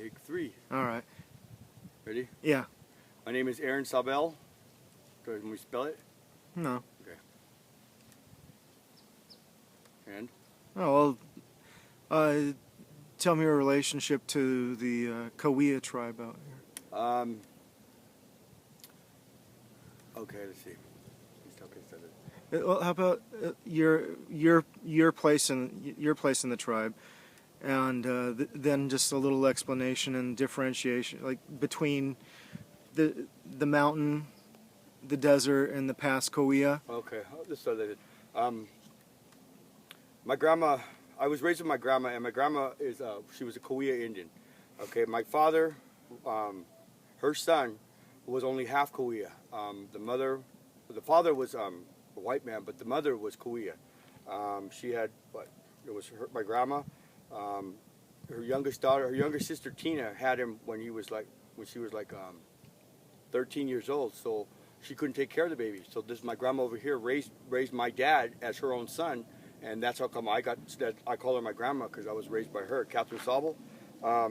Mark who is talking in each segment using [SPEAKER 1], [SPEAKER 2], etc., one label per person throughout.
[SPEAKER 1] Take 3.
[SPEAKER 2] All right.
[SPEAKER 1] Ready?
[SPEAKER 2] Yeah.
[SPEAKER 1] My name is Aaron Sabel. Can we spell it?
[SPEAKER 2] No.
[SPEAKER 1] Okay. And?
[SPEAKER 2] Oh, well, tell me your relationship to the Cahuilla tribe out here.
[SPEAKER 1] Okay, let's see.
[SPEAKER 2] Well, how about your place in the tribe, and then just a little explanation and differentiation, like between the mountain, the desert, and the past Cahuilla.
[SPEAKER 1] Okay, I'll just start like that. My grandma, I was raised with my grandma, and my grandma she was a Cahuilla Indian. Okay, my father, her son, was only half Cahuilla. The father was a white man, but the mother was Cahuilla. She had my grandma, her younger sister Tina had him when she was like 13 years old. So she couldn't take care of the baby. So my grandma over here raised my dad as her own son, and that's how come I call her my grandma, because I was raised by her, Catherine Sabel.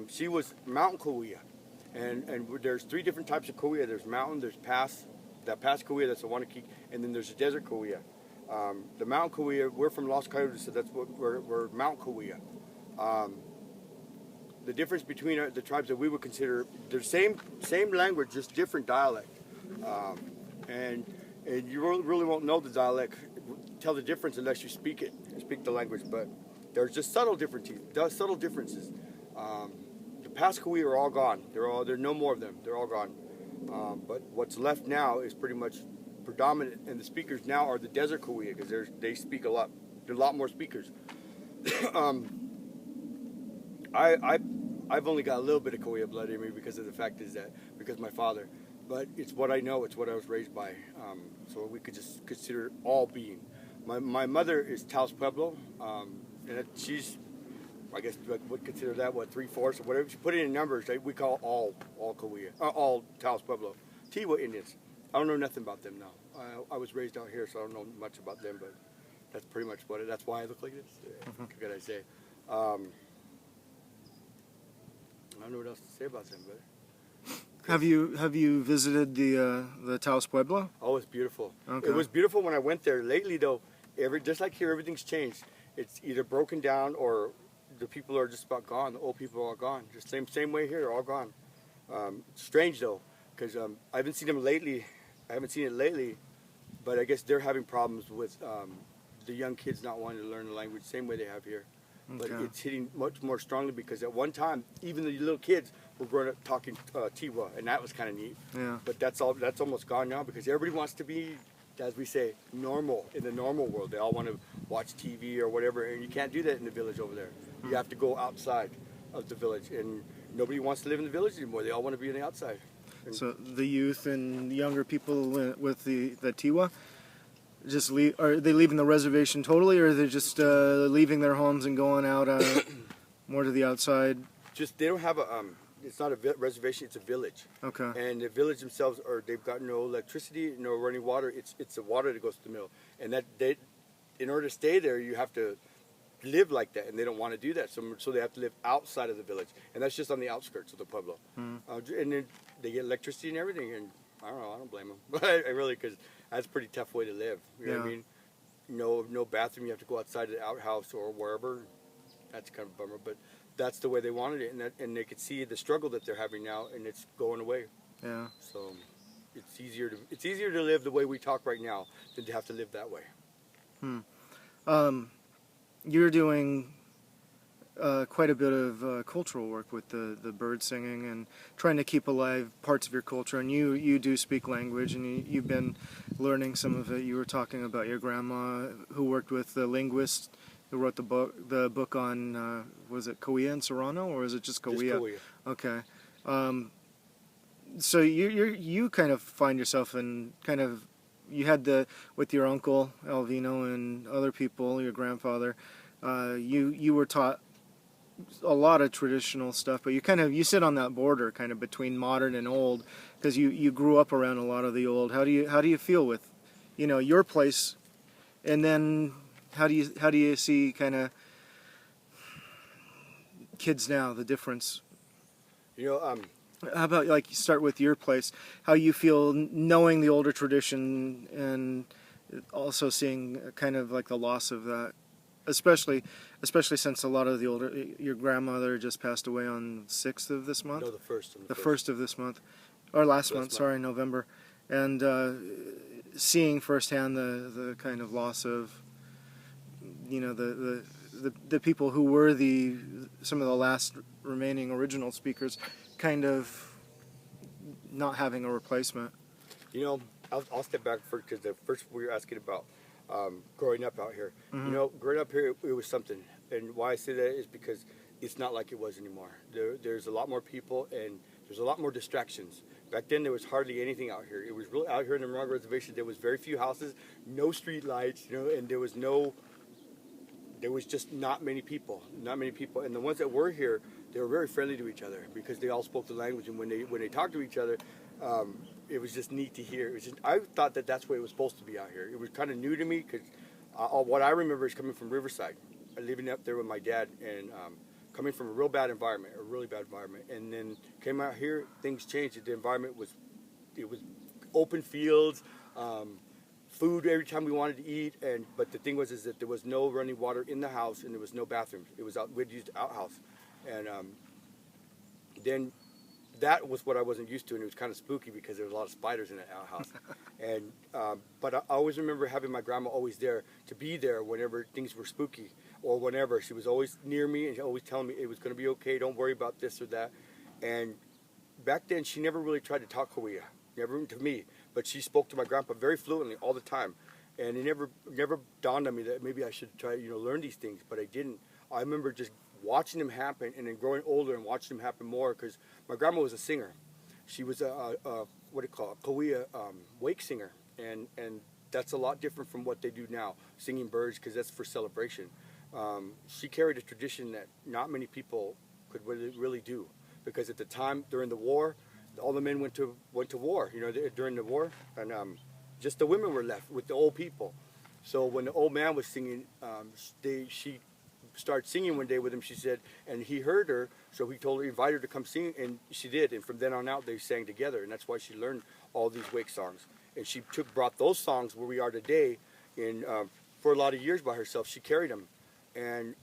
[SPEAKER 1] She was mountain Cahuilla, and there's 3 different types of Cahuilla. There's mountain, there's pass. That past Cahuilla, that's the Wanakee, and then there's a desert Cahuilla. The mountain Cahuilla, we're from Los Coyotes, so that's what we're Mount Cahuilla. The difference between the tribes that we would consider, the same language, just different dialect. And you really won't know the dialect, tell the difference unless you speak the language. But there's just subtle differences. The past Cahuilla are all gone. There's no more of them. They're all gone. But what's left now is pretty much predominant, and the speakers now are the desert Cahuilla, because they speak a lot. There are a lot more speakers. I've only got a little bit of Cahuilla blood in me because of the fact is that because my father, but it's what I know. It's what I was raised by. So we could just consider all being. My mother is Taos Pueblo, and she's, I guess would consider that 3/4 or whatever. If you put it in numbers, we call all Cahuilla, all Taos Pueblo, Tiwa Indians. I don't know nothing about them now. I was raised out here, so I don't know much about them. But that's pretty much that's why I look like this. What could I say? I don't know what else to say about them, but.
[SPEAKER 2] Have you visited the Taos Pueblo?
[SPEAKER 1] Oh, it's beautiful.
[SPEAKER 2] Okay.
[SPEAKER 1] It was beautiful when I went there. Lately, though, just like here, everything's changed. It's either broken down or the people are just about gone. The old people are all gone. Just same way here, all gone. Strange though, because I haven't seen them lately. I haven't seen it lately, but I guess they're having problems with the young kids not wanting to learn the language same way they have here. But it's hitting much more strongly because at one time, even the little kids were growing up talking Tiwa, and that was kind of neat.
[SPEAKER 2] Yeah.
[SPEAKER 1] But that's almost gone now because everybody wants to be, as we say, normal in the normal world. They all want to watch TV or whatever, and you can't do that in the village over there. You have to go outside of the village, and nobody wants to live in the village anymore. They all want to be on the outside. And
[SPEAKER 2] so the youth and the younger people with the Tiwa, just leave? Are they leaving the reservation totally, or are they just leaving their homes and going out more to the outside?
[SPEAKER 1] Just they don't have it's not a reservation. It's a village.
[SPEAKER 2] Okay.
[SPEAKER 1] And the village themselves they've got no electricity, no running water. It's the water that goes to the mill, and in order to stay there, you have to live like that, and they don't want to do that. So they have to live outside of the village, and that's just on the outskirts of the pueblo. And then they get electricity and everything, and I don't know. I don't blame them. I really, because that's a pretty tough way to live. You know what I mean? No bathroom. You have to go outside of the outhouse or wherever. That's kind of a bummer, but that's the way they wanted it, and they could see the struggle that they're having now, and it's going away.
[SPEAKER 2] Yeah.
[SPEAKER 1] So it's easier to live the way we talk right now than to have to live that way.
[SPEAKER 2] You're doing quite a bit of cultural work with the bird singing and trying to keep alive parts of your culture. And you do speak language, and you've been learning some of it. You were talking about your grandma who worked with the linguist who wrote the book on, was it Cahuilla and Serrano, or is it just Cahuilla?
[SPEAKER 1] Just Cahuilla.
[SPEAKER 2] Okay. So you kind of find yourself in kind of, you had with your uncle Alvino and other people, your grandfather, you were taught a lot of traditional stuff, but you sit on that border kind of between modern and old, because you grew up around a lot of the old. How do you feel with, your place, and then how do you see kind of kids now, the difference?
[SPEAKER 1] You know,
[SPEAKER 2] How about like you start with your place? How you feel knowing the older tradition and also seeing kind of like the loss of that, especially since a lot of the older your grandmother just passed away on 6th of this month.
[SPEAKER 1] no, the first. On
[SPEAKER 2] The first of this month, or last month.
[SPEAKER 1] month.
[SPEAKER 2] Sorry, November, and seeing firsthand the kind of loss of the people who were some of the last remaining original speakers, kind of not having a replacement.
[SPEAKER 1] You know, I'll step back first because the first we were asking about growing up out here.
[SPEAKER 2] Mm-hmm.
[SPEAKER 1] You know, growing up here, it was something. And why I say that is because it's not like it was anymore. There's a lot more people and there's a lot more distractions. Back then, there was hardly anything out here. It was really out here in the Morongo Reservation. There was very few houses, no street lights, you know, and there was just not many people. And the ones that were here, they were very friendly to each other because they all spoke the language. And when they talked to each other, it was just neat to hear. I thought that that's what it was supposed to be out here. It was kind of new to me because what I remember is coming from Riverside, living up there with my dad, and coming from a really bad environment. And then came out here, things changed. The environment was open fields, food every time we wanted to eat, but the thing was is that there was no running water in the house and there was no bathrooms. It was we'd used outhouse, and then that was what I wasn't used to, and it was kind of spooky because there was a lot of spiders in that outhouse. And but I always remember having my grandma always there to be there whenever things were spooky or whenever. She was always near me and always telling me it was going to be okay. Don't worry about this or that. And back then, she never really tried to talk Cahuilla, never to me, but she spoke to my grandpa very fluently all the time. And it never dawned on me that maybe I should try, learn these things, but I didn't. I remember just watching them happen, and then growing older and watching them happen more, because my grandma was a singer. She was a Cahuilla wake singer, and that's a lot different from what they do now, singing birds, because that's for celebration. She carried a tradition that not many people could really do, because at the time during the war, all the men went to war, during the war, and just the women were left with the old people. So when the old man was singing, she started singing one day with him, she said, and he heard her, so he invited her to come sing, and she did. And from then on out, they sang together, and that's why she learned all these wake songs. And she brought those songs where we are today, for a lot of years by herself. She carried them, and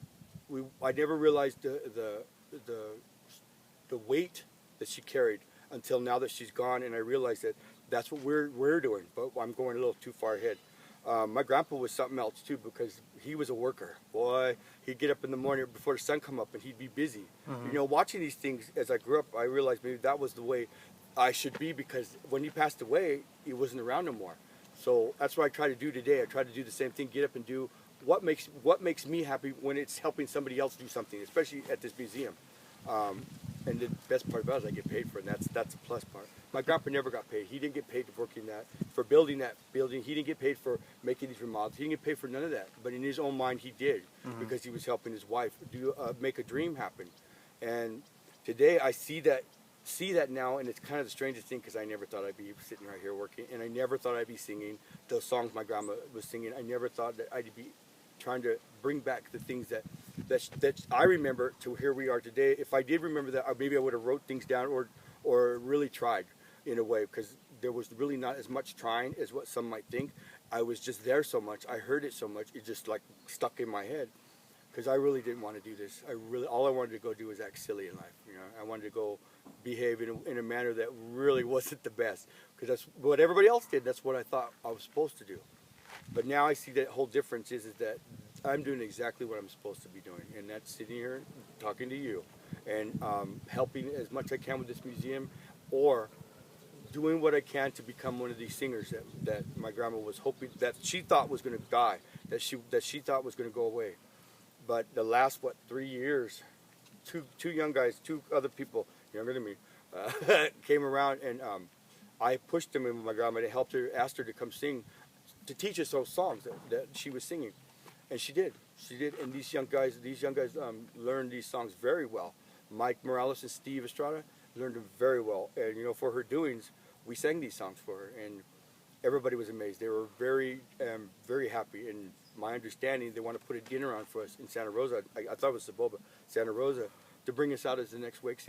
[SPEAKER 1] I never realized the weight that she carried until now that she's gone, and I realized that that's what we're doing. But I'm going a little too far ahead. My grandpa was something else too, because he was a worker. Boy, he'd get up in the morning before the sun come up, and he'd be busy.
[SPEAKER 2] Mm-hmm.
[SPEAKER 1] Watching these things as I grew up, I realized maybe that was the way I should be, because when he passed away, he wasn't around no more. So that's what I try to do today. I try to do the same thing, get up and do what makes me happy when it's helping somebody else do something, especially at this museum. And the best part about it is I get paid for it, and that's the plus part. My grandpa never got paid. He didn't get paid for building that building. He didn't get paid for making these remodels. He didn't get paid for none of that. But in his own mind, he did, because he was helping his wife make a dream happen. And today I see that now, and it's kind of the strangest thing, because I never thought I'd be sitting right here working, and I never thought I'd be singing those songs my grandma was singing. I never thought that I'd be trying to bring back the things that I remember to here we are today. If I did remember that, maybe I would have wrote things down or really tried in a way, because there was really not as much trying as what some might think. I was just there so much. I heard it so much. It just like stuck in my head, because I really didn't want to do this. All I wanted to go do was act silly in life. I wanted to go behave in a manner that really wasn't the best, because that's what everybody else did. That's what I thought I was supposed to do. But now I see that whole difference is that I'm doing exactly what I'm supposed to be doing, and that's sitting here talking to you and helping as much as I can with this museum, or doing what I can to become one of these singers that my grandma was hoping, that she thought was going to die, that she thought was going to go away. But the last 3 years, two young guys, two other people younger than me, came around, and I pushed them in with my grandma to help her, asked her to come sing, to teach us those songs that she was singing. And she did, and these young guys learned these songs very well. Mike Morales and Steve Estrada learned them very well, and for her doings, we sang these songs for her, and everybody was amazed. They were very, very happy. And my understanding, they want to put a dinner on for us in Santa Rosa. I thought it was Saboba, Santa Rosa, to bring us out as the next wake singer.